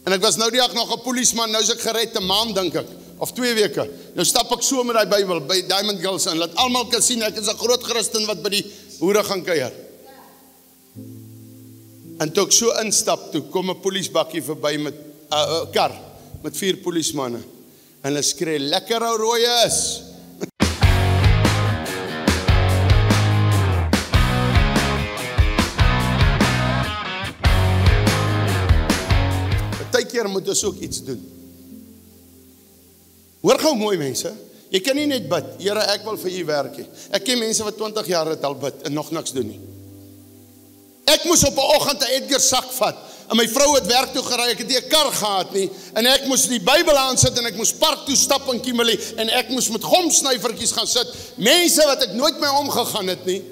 En ek was nou die dag nog 'n polisieman, nou is ek gered 'n maand dink ek, of 2 weke. Nou stap ek so met die Bybel by Diamond Girls in, laat almal kan sien ek is 'n groot Christen wat by die boere gaan kuier. En toe ek so instap, toe kom 'n polisiebakkie verby met 'n kar met 4 polisiemanne. En hulle skree, lekker ou rooi is. Partykeer moet ons ook iets doen. Hoor gou mooi mense, jy kan nie net bid, Here ek wil vir u werk hê. Ek ken mense wat 20 jaar het al bid en nog niks doen nie. Ek moes op 'n oggend 'n Edgar sak vat en my vrou het werk toe gery, ek het nie 'n kar gehad nie en ek moes die Bybel aansit en ek moes park toe stap in Kimberley en ek moes met gomsnyfertjies gaan sit. Mense wat ek nooit mee omgegaan het nie.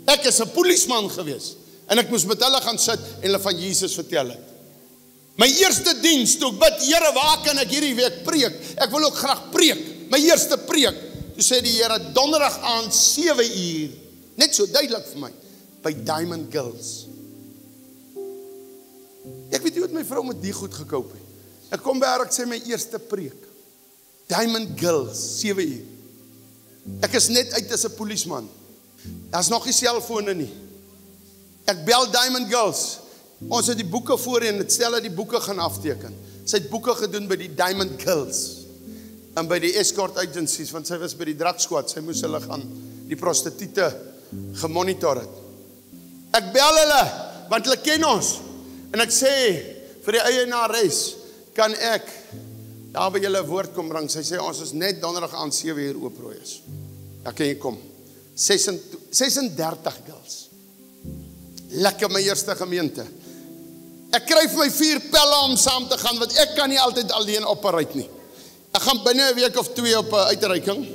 Ek is 'n polisieman gewees en ek moes met hulle gaan sit en hulle van Jesus vertel het. My eerste diens toe ek bid, Here, waar kan ek hierdie week preek? Ek wil ook graag preek. My eerste preek. Toe sê die Here, donderdag aand 7 uur. Net so duidelik vir my. By Diamond Girls. Ek weet nie wat my vrou met die goed gekoop het. Ek kom by haar, ek sê my eerste preek. Diamond Girls, 7 uur. Ek is net uit as 'n polisieman. Daar's nog nie selfone nie. Ek bel Diamond Girls. Ons het die boeke voorheen, het stel dat die boeke gaan afteken. Sy het boeke gedoen by die Diamond Girls. En by die escort agencies, want sy was by die drug squad. Sy moes hulle gaan, die prostituie gemonitor het. Ek bel hulle, want hulle ken ons. En ek sê, vir die eienares, kan ek daar by julle woord kom bring. Sy sê, ons is net donderdag aan 7 uur oop rooi is. Daar kan jy kom. 36 girls. Lekker my eerste gemeente. Ek kry vir my 4 pelle om saam te gaan, want ek kan nie altyd alleen operate nie. Ek gaan binne 'n week of 2 op 'n uitreiking.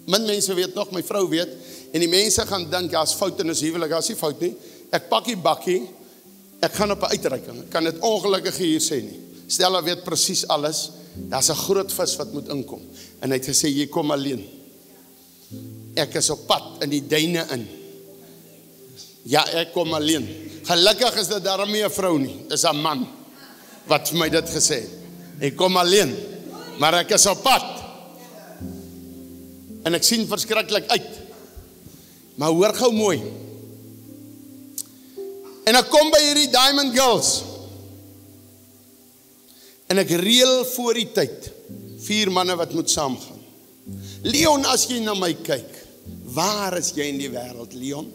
Min mense weet nog, my vrou weet, en die mense gaan dink, ja, is fout in ons huwelik, is nie fout nie. Ek pak die bakkie, ek gaan op 'n uitreiking. Ek kan dit ongelukkig hier sê nie. Stella weet presies alles. Daar's 'n groot vis wat moet inkom. En hy het gesê, jy kom alleen. Ek is op pad in die duine in. Ja, ek kom alleen. Gelukkig is dit daarmee 'n vrou nie. Dis 'n man wat vir my dit gesê het. Ek kom alleen, maar ek is op pad. En ek sien verskriklik uit. Maar hoor gou mooi. En ek kom by hierdie Diamond Girls. En ek reël voor die tyd 4 manne wat moet saamgaan. Leon, as jy na my kyk, waar is jy in die wêreld, Leon?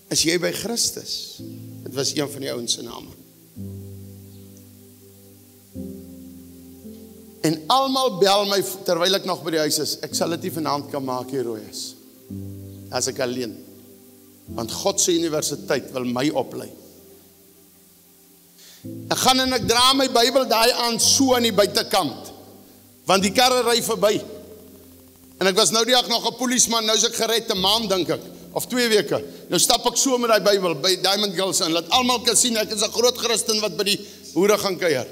Is jy by Christus? Dit was een van die ouens se name. En almal bel my terwyl ek nog by die huis is. Ek sal dit nie vanaand kan maak hier rooi is. As ek alleen. Want God se universiteit wil my oplei. Ek gaan en ek dra my Bybel daai aan so aan die buitekant. Want die karre ry verby. En ek was nou die dag nog 'n polisieman, nou is ek gered 'n maand dink ek, of 2 weke. Nou stap ek so met die Bybel by Diamond Girls in, laat almal kan sien ek is 'n groot Christen wat by die boere gaan kuier.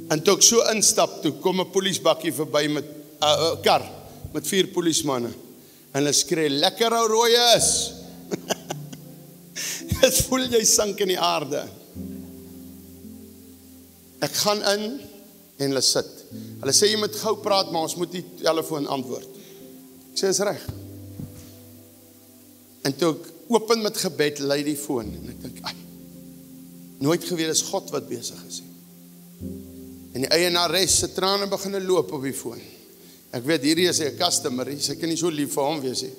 En toe ek so instap, toe kom 'n polisiebakkie verby met 'n kar met 4 polisiemanne. En hulle skree, lekker ou rooi is. Dit voel jy sink in die aarde. Ek gaan in en hulle sit. Hulle sê jy moet gou praat, maar ons moet die telefoon antwoord. Ek sê is reg. En toe ek open met gebed, lei die foon en ek dink, ai, nooit geweet is God wat besig is. En die eienares se trane begin loop op die foon. Ek weet hierdie is 'n customer, sy kan nie so lief vir hom wees nie.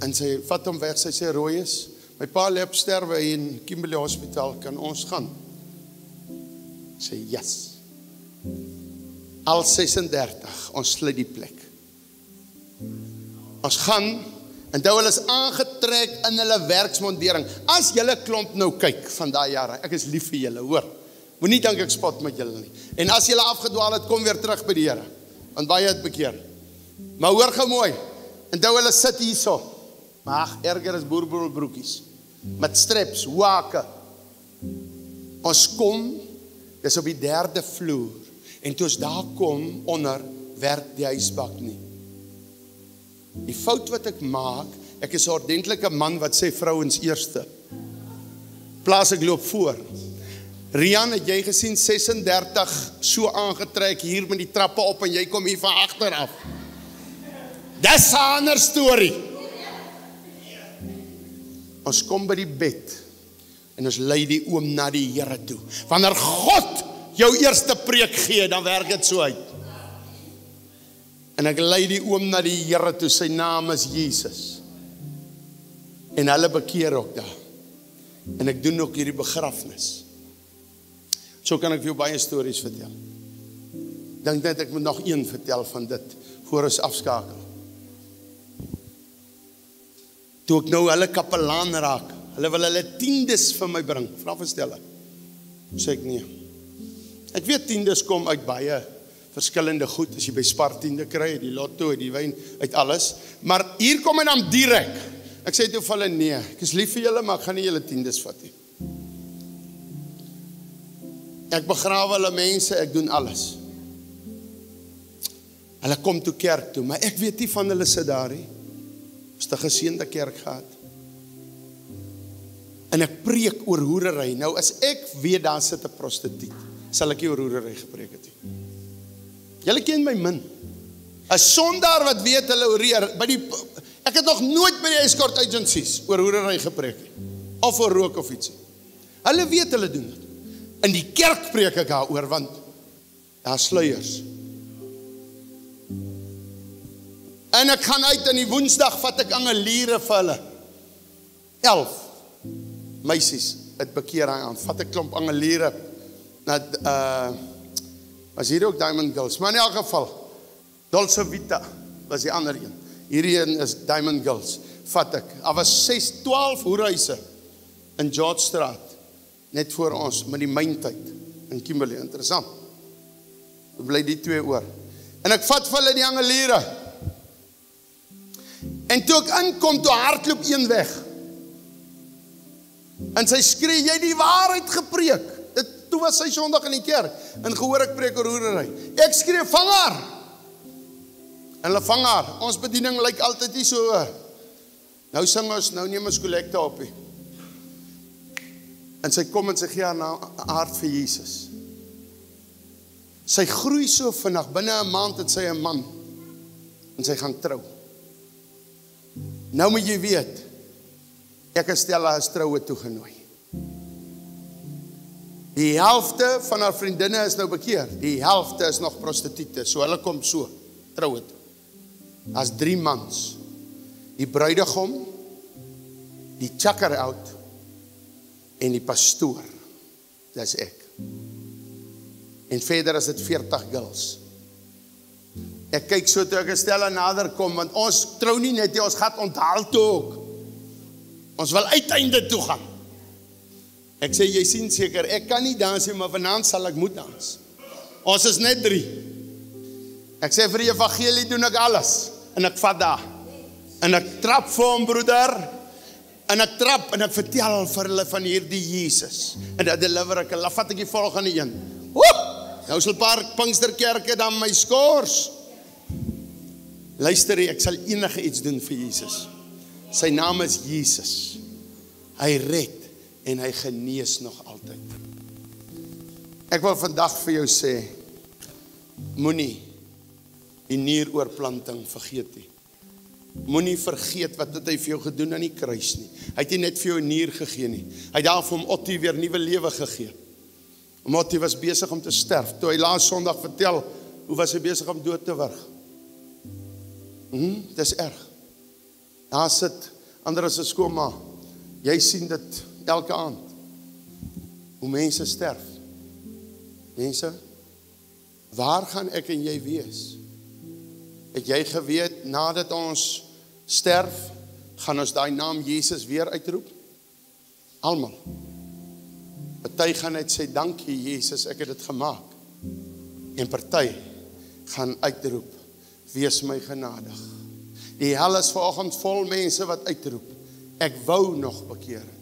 En sy vat hom weg, sy sê, rooi is, my pa lê op sterwe in Kimberley Hospitaal, kan ons gaan? Ek sê, yes. Al 36, ons sluit die plek. Ons gaan, en toe hulle is aangetrek in hulle werksmondering. As julle klomp nou kyk van daai jare, ek is lief vir julle, hoor. Moenie dink ek spot met julle nie. En as julle afgedwaal het, kom weer terug by die Here. Want baie het bekeer. Maar hoor gou mooi. En toe hulle sit hierso. Maar erger is boerbroekies. Met straps, wake. Ons kom, dis op die 3de vloer. En toe ons daar kom, onder, werk die huisbak nie. Die fout wat ek maak, ek is 'n ordentlike man wat sê vrouens eerste. Plaas ek loop voor. Rian, het jy gesien 36 so aangetrek hier met die trappe op en jy kom hier van agter af. Dis 'n ander storie. Ons kom by die bed en ons lei die oom na die Here toe. Wanneer God jou eerste preek gee, dan werk dit so uit. En ek lei die oom na die Here toe, sy naam is Jesus. En hulle bekeer ook daar. En ek doen ook hierdie begrafnis. So kan ek vir jou baie stories vertel. Dink net ek moet nog een vertel van dit, voor ons afskakel. Toe ek nou hulle kapelaan raak, hulle wil hulle tiendes vir my bring, vra vir Stella. Sê ek nee. Ek weet tiendes kom uit baie verskillende goed, as jy by Spar tiende kry, die lotto, die wyn, uit alles, maar hier kom hy dan direk. Ek sê toe vir hulle, nee, ek is lief vir julle, maar ek gaan nie julle tiendes vat nie. Ek begrawe hulle mense, ek doen alles. Hulle kom toe kerk toe, maar ek weet nie van hulle sit daar nie. Ons het 'n geseënde kerk gehad. En ek preek oor hoerery. Nou as ek weet daar sit 'n prostituut, sal ek nie oor hoerery gepreek het nie. Julle ken my min. 'n Sondaar wat weet hulle hoereer, ek het nog nooit by die escort agencies oor hoerery gepreek nie. Of oor rook of ietsie. Hulle weet hulle doen dit. In die kerk preek ek daaroor, want daar sluiers. En ek gaan uit in die Woensdag, vat ek angeliere vir hulle. 11 meisies het bekeer aan. Vat ek klomp angeliere. Was hier ook Diamond Girls. Maar in elk geval, Dolce Vita was die ander een. Hierdie een is Diamond Girls. Vat ek. Daar was 12 hoerhuise in George Straat. Net voor ons, met die myntyd in Kimberley. Interessant. Dan bly die twee oor. En ek vat vir hulle die angeliere. En toe ek inkom, toe hardloop een weg. En sy skree, jy het die waarheid gepreek. Toe was sy Sondag in die kerk. En gehoor ek preek oor hoerery. Ek skree, vang haar. En hulle vang haar. Ons bediening lyk altyd nie so. Nou sing ons, nou neem ons kollekte op. En sy kom en sy gee haar hart vir Jesus. Sy groei so vinnig, binne 'n maand het sy 'n man. En sy gaan trou. Nou moet jy weet, ek en Stella is troue toegenooi. Die helfte van haar vriendinne is nou bekeer. Die helfte is nog prostituie. So hulle kom so, troue toe. As 3 mans. Die bruidegom, die checker-out en die pastoor. Dis ek. En verder is dit 40 girls. Ek kyk so toe ek Stella nader kom, want ons trou nie net, ons gaan onthaal toe ook. Ons wil uiteinde toe gaan. Ek sê, jy sien seker, ek kan nie dans nie, maar vanaand sal ek moet dans. Ons is net 3. Ek sê, vir die evangelie doen ek alles. En ek vat daar. En ek trap vir hom, broeder. En ek trap, en ek vertel vir hulle van hierdie Jesus. En dat deliver ek, en dan vat ek die volgende een. Woep! Nou sal paar Pinksterkerke dan my skors. Luister, ek sal enige iets doen vir Jesus. Sy naam is Jesus. Hy red en hy genees nog altyd. Ek wil vandag vir jou sê, moenie die nieroorplanting vergeet nie. Moenie vergeet wat het hy vir jou gedoen aan die kruis nie. Hy het nie net vir jou 'n nier gegee nie. Hy het daar vir hom Ottie weer nuwe lewe gegee. Ottie was besig om te sterf. Toe hy laas Sondag vertel, hoe was hy besig om dood te wurg? Dis erg. Daar sit Andres se skoonma. Jy sien dit elke aand. Hoe mense sterf. Mense, waar gaan ek en jy wees? Het jy geweet, nadat ons sterf, gaan ons daai naam Jesus weer uitroep? Almal. Party gaan net sê, dankie Jesus, ek het dit gemaak. En party gaan uitroep, wees my genadig. Die hel is vanoggend vol mense wat uitroep, ek wou nog bekeer het.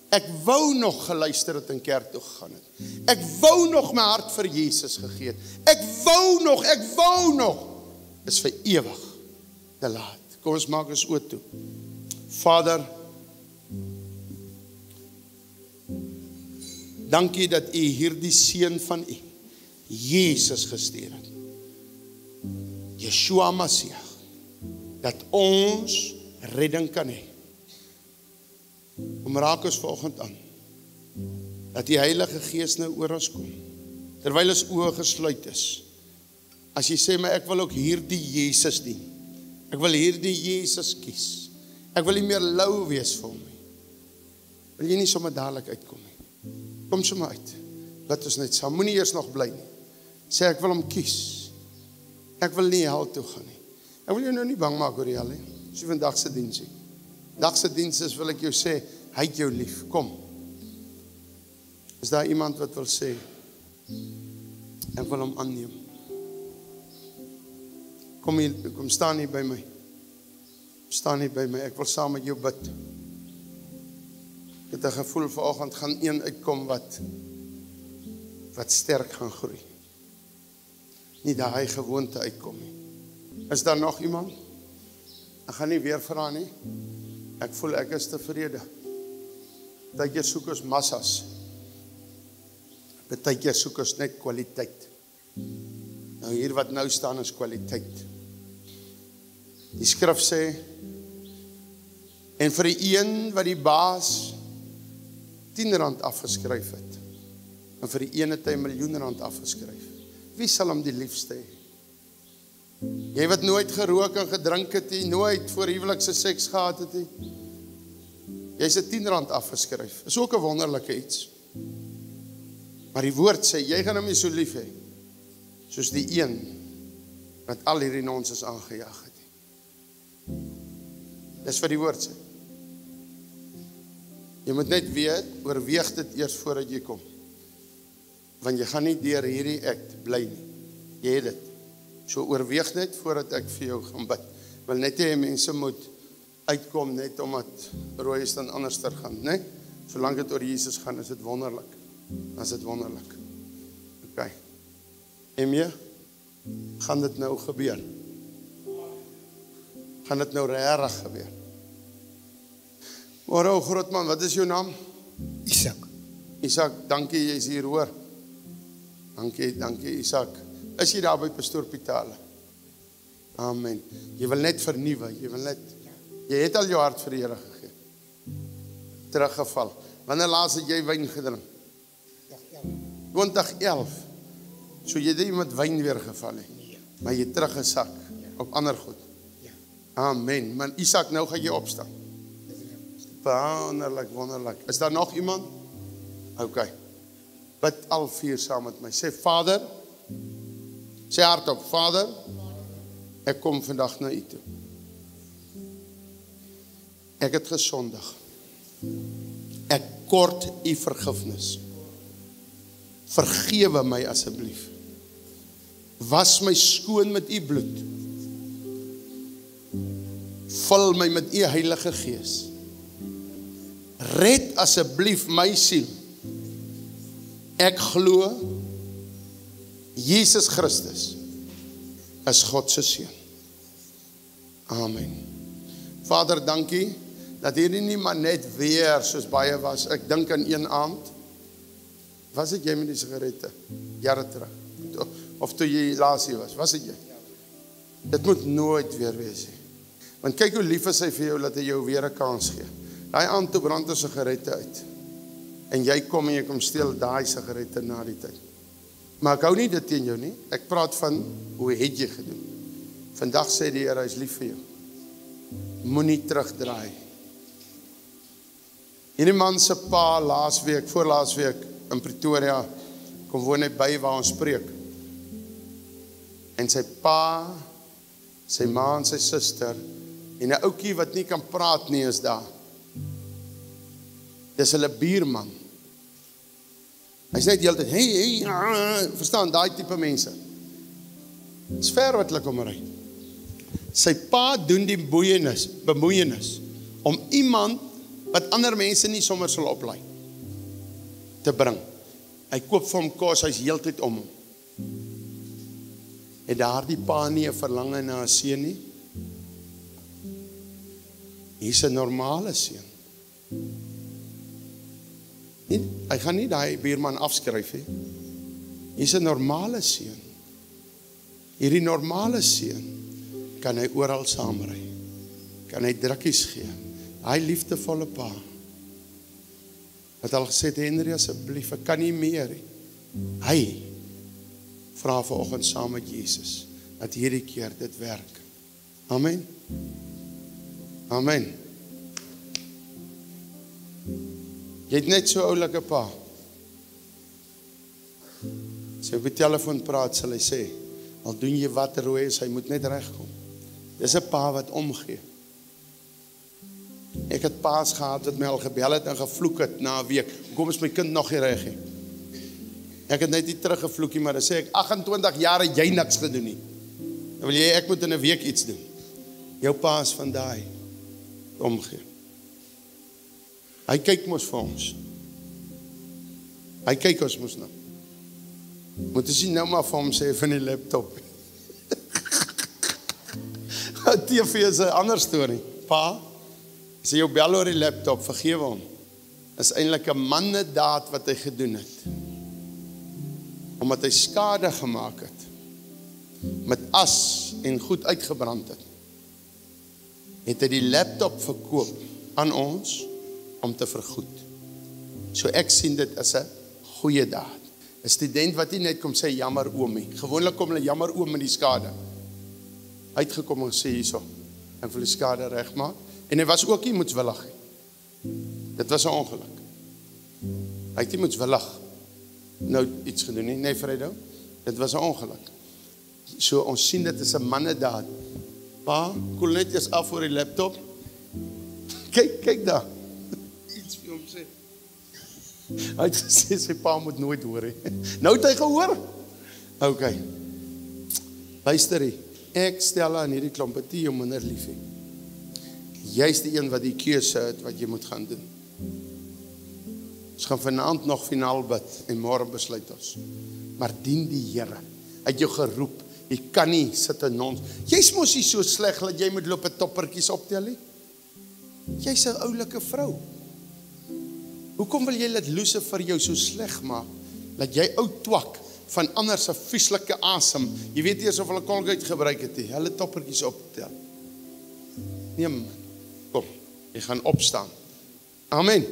Ek wou nog geluister het en kerk toe gegaan het. Ek wou nog my hart vir Jesus gegee het. Ek wou nog. Is vir ewig te laat. Kom ons maak ons oë toe. Vader, Dankie dat U hierdie seun van U, Jesus gestuur het. Yeshua Mashiach, dat ons redding kan hê. Kom raak ons vanoggend aan, dat die Heilige Gees nou oor ons kom, terwyl ons oë gesluit is. As jy sê, maar ek wil ook hierdie Jesus dien, ek wil hierdie Jesus kies, ek wil nie meer lou wees vir hom nie, wil jy nie sommer dadelik uitkom nie, kom sommer uit, laat ons net saam, moenie eers nog bly nie, sê ek wil hom kies, ek wil nie hel toe gaan nie, ek wil jou nou nie bang maak oor die hel nie, as jy vandag se diens sien, dagse diens is, wil ek jou sê, hy het jou lief, kom, is daar iemand wat wil sê, ek wil hom aanneem, kom staan hier by my, ek wil saam met jou bid, ek het 'n gevoel vanoggend gaan een uitkom wat sterk gaan groei, nie daai gewoonte uitkom nie, is daar nog iemand? Ek gaan nie weer vra nie, ek voel ek is tevrede, partykeer soek ons massas, partykeer soek ons net kwaliteit, nou hier wat nou staan is kwaliteit, die skrif sê, en vir die een wat die baas R10 afgeskryf het, en vir die een het hy R1.000.000 afgeskryf, wie sal hom die liefste hê? Jy wat nooit gerook en gedrink het nie, nooit voor huwelikse seks gehad het nie, jy is R10 afgeskryf, is ook 'n wonderlike iets, maar die woord sê, jy gaan hom nie so lief hê, soos die een, wat al hierdie nonsens aangejaag het. Dis wat die woord sê. Jy moet net weet, oorweeg dit eers voordat jy kom. Want jy gaan nie deur hierdie act bly nie. Jy het dit. So oorweeg net voordat ek vir jou gaan bid. Wil net hê mense moet uitkom net omdat rooi is dan anders ter gaan, né? Solank dit oor Jesus gaan, is dit wonderlik. Dan is dit wonderlik. OK. Emie, gaan dit nou gebeur? Gaan dit nou regtig gebeur? Môre, groot man, wat is jou naam? Isak. Isak, dankie, jy is hier hoor. Dankie Isak. Is jy daar by Pastoor Pitale? Amen. Jy wil net vernuwe, jy het al jou hart vir die Here gegee. Teruggeval. Wanneer laas het jy wyn gedrink? 2011. So jy het nie met wyn weer geval nie, maar jy teruggesak op ander goed. Amen. Man, Isak, nou gaan jy opstaan. Wonderlik. Is daar nog iemand? OK. Bid al 4 saam met my. Sê Vader, sê hardop, Vader, ek kom vandag na U toe. Ek het gesondig. Ek kort U vergifnis. Vergewe my asseblief. Was my skoon met U bloed. Vul my met U Heilige Gees. Red asseblief my siel. Ek glo Jesus Christus is God se seun. Amen. Vader, dankie dat hierdie nie maar net weer soos baie was. Ek dink aan een aand. Was dit jy met die sigarette? Jare terug. Of toe jy laas hier was dit jy? Dit moet nooit weer wees nie. Want kyk hoe lief is hy vir jou, dat hy jou weer 'n kans gee. Daai aand toe brand 'n sigarette uit. En jy kom en jy kom steel daai sigarette na die tyd. Maar ek hou nie dit teen jou nie. Ek praat van, hoe het jy gedoen? Vandag sê die Here, hy is lief vir jou. Moenie terugdraai. Hierdie man se pa voorlaas week in Pretoria, kom woon net by waar ons preek. En sy pa, sy ma en sy suster, en 'n ouetjie wat nie kan praat nie is daar. Dis hulle buurman. Hy's net die hele tyd, hey, verstaan, daai tipe mense. Dis ver wat hulle kom ry. Sy pa doen die bemoeienis om iemand wat ander mense nie sommer sal oplaai te bring. Hy koop vir hom kos, hy's heeltyd om hom. En daardie pa nie 'n verlange na 'n seun nie. Hier's 'n normale seun. Hy gaan nie daai buurman afskryf nie. Hier's 'n normale seun. Hierdie normale seun kan hy oral saamry. Kan hy drukkies gee. Hy liefdevolle pa. Het al gesê, Henry, asseblief, ek kan nie meer nie. Hy vra vanoggend saam met Jesus dat hierdie keer dit werk. Amen. Amen. Jy het net so oulike pa. As jy op die telefoon praat, sal hy sê, al doen jy wat rooi is, hy moet net regkom. Dis 'n pa wat omgee. Ek het paas gehad wat my al gebel het en gevloek het na 'n week. Kom is my kind nog nie reg nie. Ek het net nie teruggevloekie, maar dan sê ek, 28 jaar het jy niks gedoen nie. Dan wil jy, ek moet in 'n week iets doen. Jou pa is van daai omgee. Hy kyk mos vir ons. Hy kyk ons mos nou. Moet jy nou maar vir hom sê van die laptop. TV is 'n ander storie. Pa, as jy jou bel oor die laptop, vergewe hom. Is eintlik 'n mannedaad wat hy gedoen het. Omdat hy skade gemaak het. Met as en goed uitgebrand het. Het hy die laptop verkoop aan ons om te vergoed. So ek sien dit as 'n goeie daad. 'n Student wat nie net kom sê jammer oomie. Gewoonlik kom hulle jammer oom met die skade. Uitgekom en sê hierso, ek wil die skade regmaak. En hy was ook nie moetswillig nie. Dit was 'n ongeluk. Hy het nie moetswillig nou iets gedoen nie. Nee, Fredo, dit was 'n ongeluk. So ons sien dit is 'n mannedaad. Pa, koel net eers af voor die laptop. Kyk daar. Iets vir hom sê. Hy het gesê sy pa moet nooit hoor nie. Nou het hy gehoor. OK. Luister hier. Ek stel aan hierdie klompetie jou minder lief hê. Jy's die een wat die keuse het wat jy moet gaan doen. Ons gaan vanaand nog finaal bid en môre besluit ons. Maar dien die Here. Hy het jou geroep. Jy kan nie sit en ons. Jy's mos nie so sleg dat jy moet loop en toppertjies optel nie. Jy's 'n oulike vrou. Hoekom wil jy dat Lucifer jou so sleg maak? Dat jy ou twak van ander se vieslike asem. Jy weet eers of hulle Colgate gebruik het nie. Hulle toppertjies optel. Nee, kom. Jy gaan opstaan. Amen.